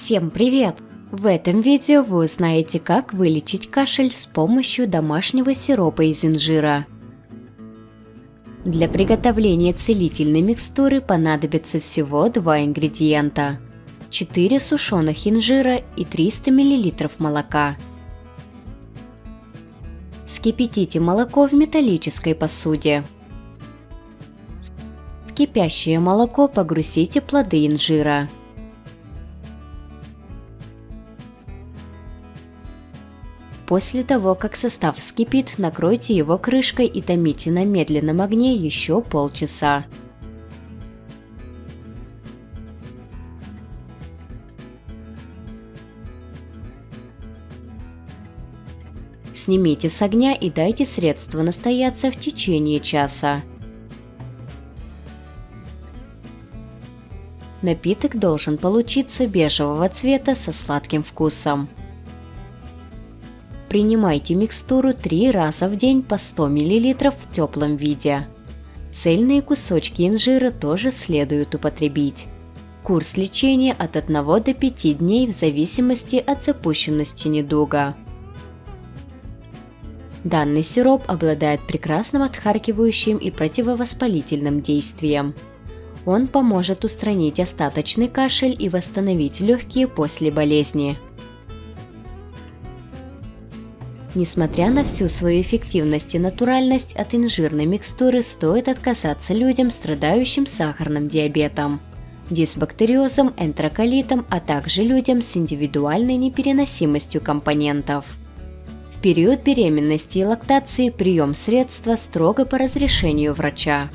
Всем привет! В этом видео вы узнаете, как вылечить кашель с помощью домашнего сиропа из инжира. Для приготовления целительной микстуры понадобится всего 2 ингредиента: 4 сушеных инжира и 300 мл молока. Вскипятите молоко в металлической посуде. В кипящее молоко погрузите плоды инжира. После того, как состав вскипит, накройте его крышкой и томите на медленном огне еще полчаса. Снимите с огня и дайте средству настояться в течение часа. Напиток должен получиться бежевого цвета со сладким вкусом. Принимайте микстуру 3 раза в день по 100 мл в теплом виде. Цельные кусочки инжира тоже следует употребить. Курс лечения от 1 до 5 дней в зависимости от запущенности недуга. Данный сироп обладает прекрасным отхаркивающим и противовоспалительным действием. Он поможет устранить остаточный кашель и восстановить легкие после болезни. Несмотря на всю свою эффективность и натуральность, от инжирной микстуры стоит отказаться людям, страдающим сахарным диабетом, дисбактериозом, энтероколитом, а также людям с индивидуальной непереносимостью компонентов. В период беременности и лактации прием средства строго по разрешению врача.